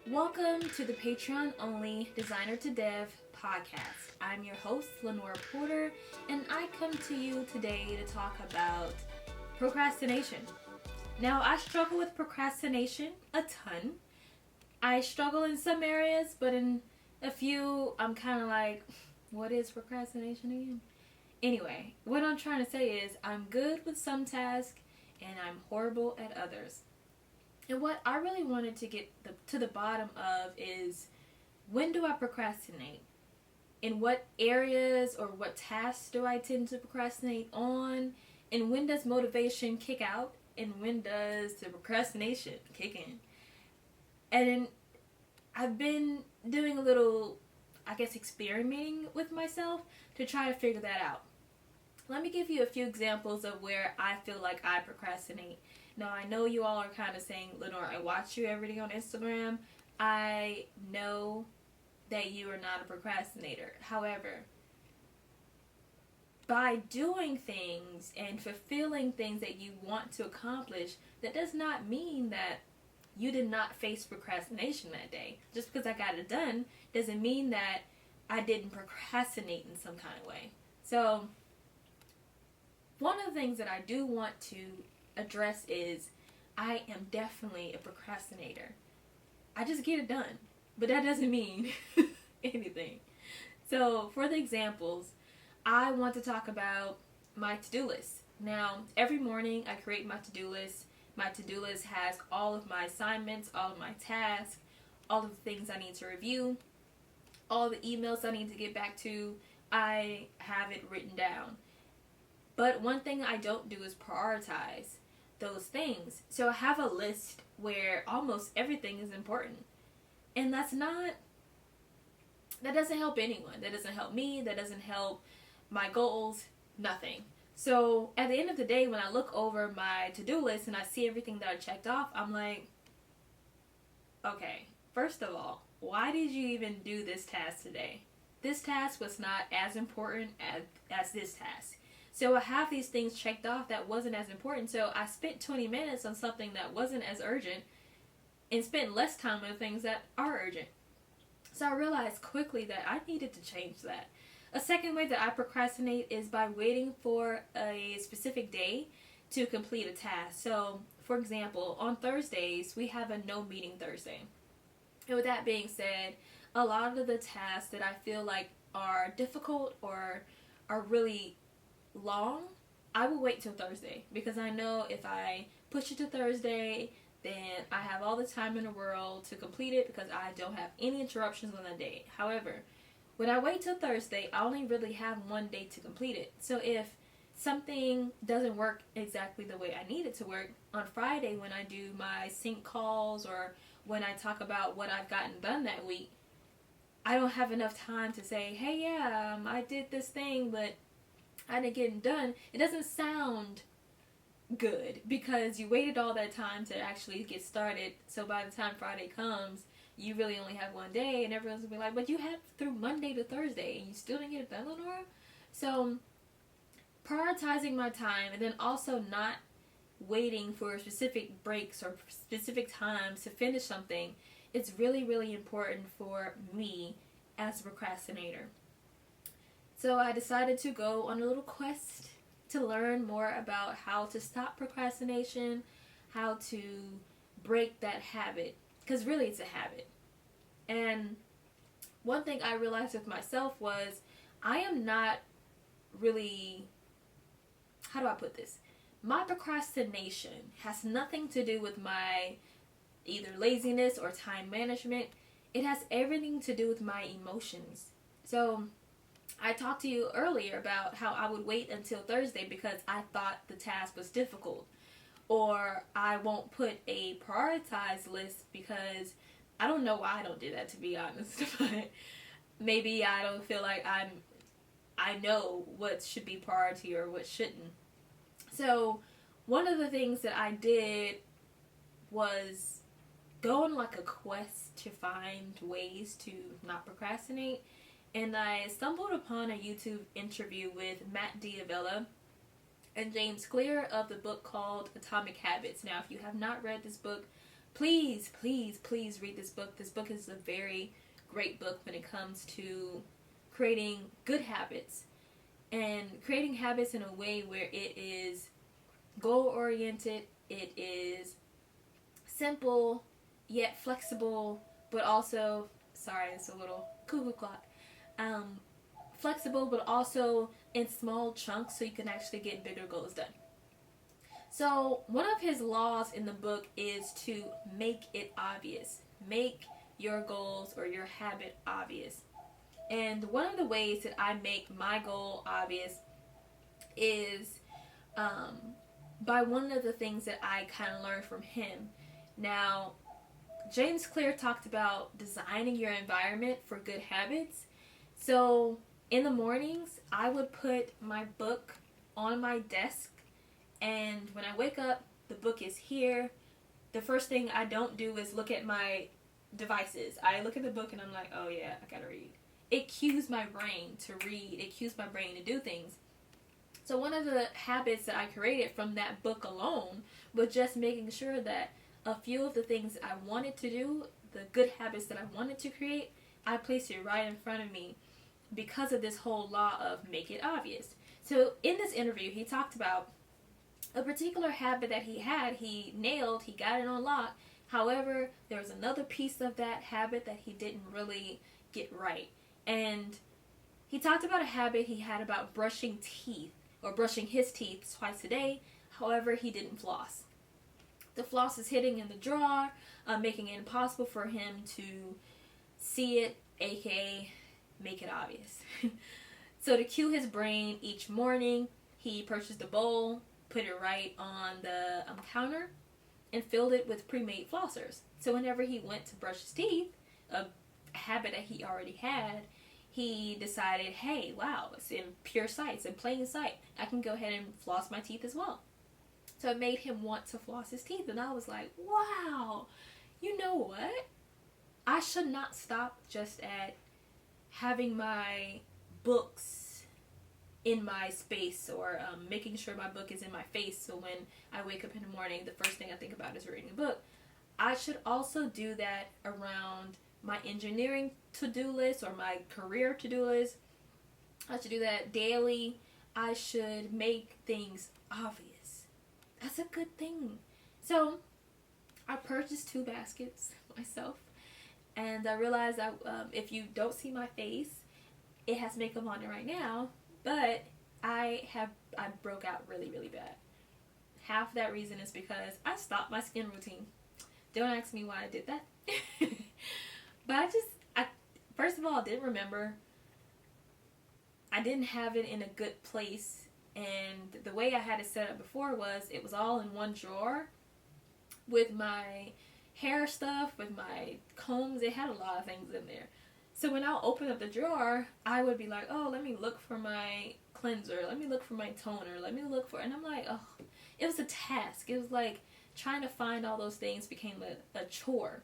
Welcome to the Patreon only Designer to Dev podcast. I'm your host, Lenora Porter, and I come to you today to talk about procrastination. Now, I struggle with procrastination a ton. I struggle in some areas, but in a few, I'm kind of like, what is procrastination again? Anyway, what I'm trying to say is I'm good with some tasks and I'm horrible at others. And what I really wanted to get to the bottom of is, when do I procrastinate? In what areas or what tasks do I tend to procrastinate on? And when does motivation kick out? And when does the procrastination kick in? And I've been doing a little, experimenting with myself to try to figure that out. Let me give you a few examples of where I feel like I procrastinate. Now, I know you all are kind of saying, Lenore, I watch you every day on Instagram. I know that you are not a procrastinator. However, by doing things and fulfilling things that you want to accomplish, that does not mean that you did not face procrastination that day. Just because I got it done doesn't mean that I didn't procrastinate in some kind of way. So, one of the things that I do want to address is I am definitely a procrastinator. I just get it done, but that doesn't mean anything. So for the examples, I want to talk about my to-do list. Now, every morning I create my to-do list. My to-do list has all of my assignments, all of my tasks, all of the things I need to review, all the emails I need to get back to. I have it written down. But one thing I don't do is prioritize those things. So I have a list where almost everything is important. And that doesn't help anyone. That doesn't help me. That doesn't help my goals. Nothing. So at the end of the day, when I look over my to-do list and I see everything that I checked off, I'm like, okay, first of all, why did you even do this task today? This task was not as important as this task. So I have these things checked off that wasn't as important. So I spent 20 minutes on something that wasn't as urgent and spent less time on things that are urgent. So I realized quickly that I needed to change that. A second way that I procrastinate is by waiting for a specific day to complete a task. So, for example, on Thursdays, we have a no meeting Thursday. And with that being said, a lot of the tasks that I feel like are difficult or are really long, I will wait till Thursday, because I know if I push it to Thursday, then I have all the time in the world to complete it because I don't have any interruptions on that day. However, when I wait till Thursday, I only really have one day to complete it. So if something doesn't work exactly the way I need it to work, on Friday when I do my sync calls or when I talk about what I've gotten done that week, I don't have enough time to say, hey, yeah, I did this thing, but I didn't get it done. It doesn't sound good because you waited all that time to actually get started. So by the time Friday comes, you really only have one day, and everyone's gonna be like, but you had through Monday to Thursday and you still didn't get it done, Lenora? So prioritizing my time, and then also not waiting for specific breaks or specific times to finish something, it's really, really important for me as a procrastinator. So I decided to go on a little quest to learn more about how to stop procrastination, how to break that habit, because really it's a habit. And one thing I realized with myself was I am not really, how do I put this? My procrastination has nothing to do with my either laziness or time management. It has everything to do with my emotions. So I talked to you earlier about how I would wait until Thursday because I thought the task was difficult. Or I won't put a prioritized list because I don't know why I don't do that, to be honest. But maybe I don't feel like I know what should be priority or what shouldn't. So one of the things that I did was go on like a quest to find ways to not procrastinate. And I stumbled upon a YouTube interview with Matt D'Avella and James Clear of the book called Atomic Habits. Now, if you have not read this book, please, please, please read this book. This book is a very great book when it comes to creating good habits and creating habits in a way where it is goal oriented, it is simple yet flexible, but also, sorry, it's a little cuckoo clock, flexible but also in small chunks so you can actually get bigger goals done. So one of his laws in the book is to make it obvious. Make your goals or your habit obvious. And one of the ways that I make my goal obvious is by one of the things that I kind of learned from him. Now, James Clear talked about designing your environment for good habits. So in the mornings, I would put my book on my desk, and when I wake up, the book is here. The first thing I don't do is look at my devices. I look at the book and I'm like, oh yeah, I gotta read. It cues my brain to read. It cues my brain to do things. So one of the habits that I created from that book alone was just making sure that a few of the things I wanted to do, the good habits that I wanted to create, I placed it right in front of me because of this whole law of make it obvious. So in this interview, he talked about a particular habit that he had, he nailed, he got it on lock. However, there was another piece of that habit that he didn't really get right. And he talked about a habit he had about brushing teeth, or brushing his teeth twice a day. However, he didn't floss. The floss is hitting in the drawer, making it impossible for him to see it, aka make it obvious. So to cue his brain each morning, he purchased a bowl, put it right on the counter, and filled it with pre-made flossers. So whenever he went to brush his teeth, a habit that he already had, he decided, hey, wow, it's in pure sight, it's in plain sight. I can go ahead and floss my teeth as well. So it made him want to floss his teeth. And I was like, wow, you know what? I should not stop just at having my books in my space, or making sure my book is in my face, so when I wake up in the morning, the first thing I think about is reading a book. I should also do that around my engineering to-do list or my career to-do list. I should do that daily. I should make things obvious. That's a good thing. So I purchased 2 baskets myself, and I realized that if you don't see my face, it has makeup on it right now, but I broke out really, really bad. Half of that reason is because I stopped my skin routine. Don't ask me why I did that. But I first of all, I didn't remember. I didn't have it in a good place, and the way I had it set up before was it was all in one drawer with my hair stuff, with my combs. It had a lot of things in there. So when I'll open up the drawer, I would be like, oh, let me look for my cleanser, let me look for my toner, let me look for, and I'm like, oh, it was a task. It was like trying to find all those things became a chore.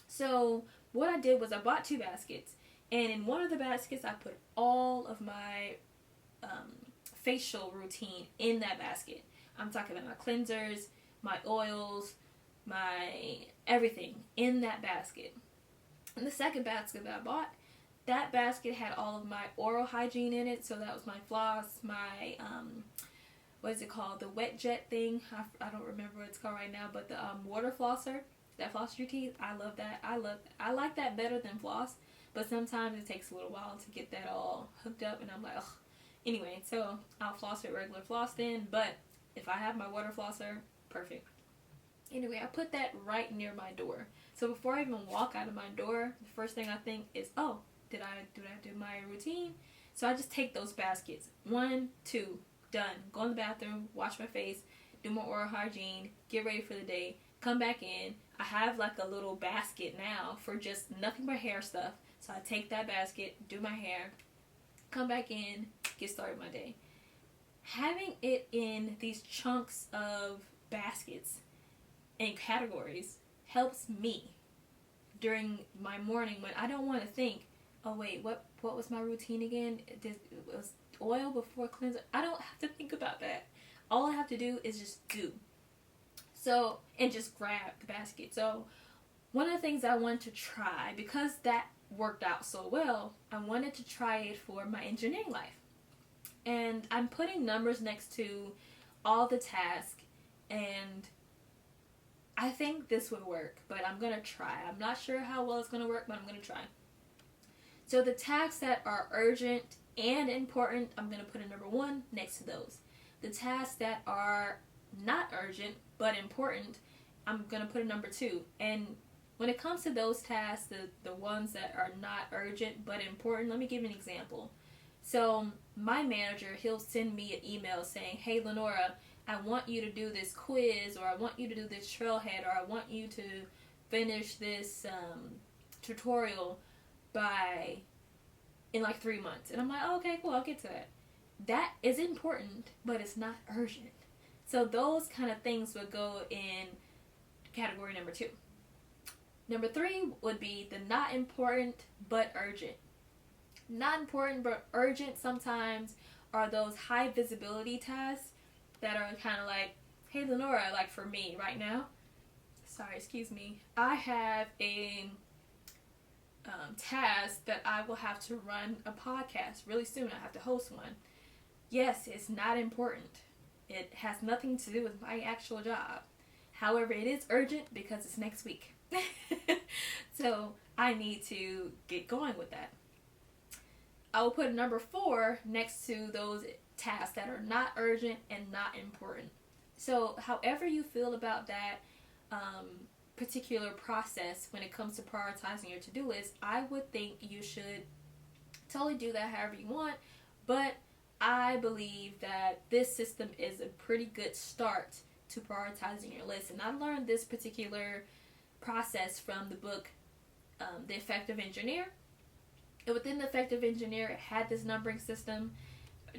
So what I did was I bought 2 baskets, and in one of the baskets I put all of my facial routine in that basket. I'm talking about my cleansers, my oils, my everything in that basket. And the second basket that I bought, that basket had all of my oral hygiene in it. So that was my floss, my, what is it called? The wet jet thing. I don't remember what it's called right now, but the water flosser that flosses your teeth. I love that. I like that better than floss, but sometimes it takes a little while to get that all hooked up, and I'm like, ugh. Anyway, so I'll floss with regular floss then, but if I have my water flosser, perfect. Anyway, I put that right near my door. So before I even walk out of my door, the first thing I think is, oh, did I do my routine? So I just take those baskets. 1, 2, done. Go in the bathroom, wash my face, do my oral hygiene, get ready for the day, come back in. I have like a little basket now for just nothing but hair stuff. So I take that basket, do my hair, come back in, get started my day. Having it in these chunks of baskets and categories helps me during my morning when I don't want to think, oh wait, what was my routine again? It was oil before cleanser. I don't have to think about that. All I have to do is just do. So, and just grab the basket. So, one of the things I wanted to try, because that worked out so well, I wanted to try it for my engineering life. And I'm putting numbers next to all the tasks, and I think this would work, but I'm going to try. I'm not sure how well it's going to work, but I'm going to try. So the tasks that are urgent and important, I'm going to put a number 1 next to those. The tasks that are not urgent but important, I'm going to put a number 2. And when it comes to those tasks, the ones that are not urgent but important, let me give you an example. So my manager, he'll send me an email saying, hey, Lenora, I want you to do this quiz, or I want you to do this trailhead, or I want you to finish this tutorial in like 3 months. And I'm like, oh, okay, cool, I'll get to that. That is important, but it's not urgent. So those kind of things would go in category number 2. Number 3 would be the not important but urgent. Not important but urgent sometimes are those high visibility tasks that are kind of like, hey Lenora, like for me right now, I have a task that I will have to run a podcast really soon. I have to host one. Yes, it's not important. It has nothing to do with my actual job. However, it is urgent because it's next week. So I need to get going with that. I will put number 4 next to those tasks that are not urgent and not important. So however you feel about that particular process when it comes to prioritizing your to-do list, I would think you should totally do that however you want, but I believe that this system is a pretty good start to prioritizing your list. And I learned this particular process from the book The Effective Engineer. And within The Effective Engineer, it had this numbering system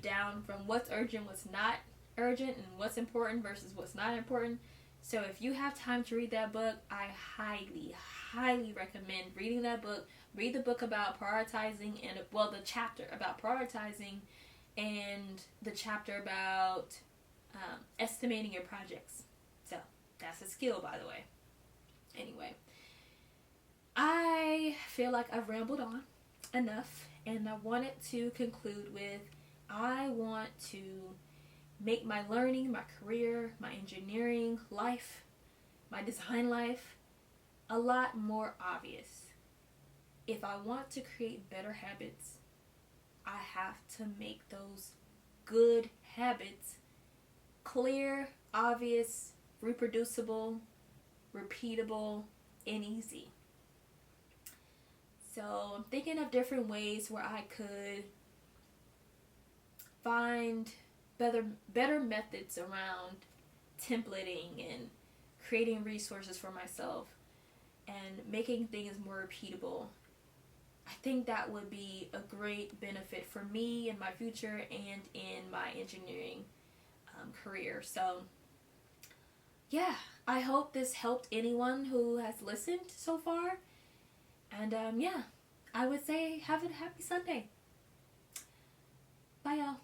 down from what's urgent, what's not urgent, and what's important versus what's not important. So if you have time to read that book, I highly recommend reading that book. Read the book about prioritizing, and the chapter about prioritizing, and the chapter about estimating your projects. So that's a skill, by the way. Anyway, I feel like I've rambled on enough, and I wanted to conclude with, I want to make my learning, my career, my engineering life, my design life a lot more obvious. If I want to create better habits, I have to make those good habits clear, obvious, reproducible, repeatable, and easy. So I'm thinking of different ways where I could find better methods around templating and creating resources for myself and making things more repeatable. I think that would be a great benefit for me in my future and in my engineering career. So yeah, I hope this helped anyone who has listened so far. And I would say have a happy Sunday. Bye, y'all.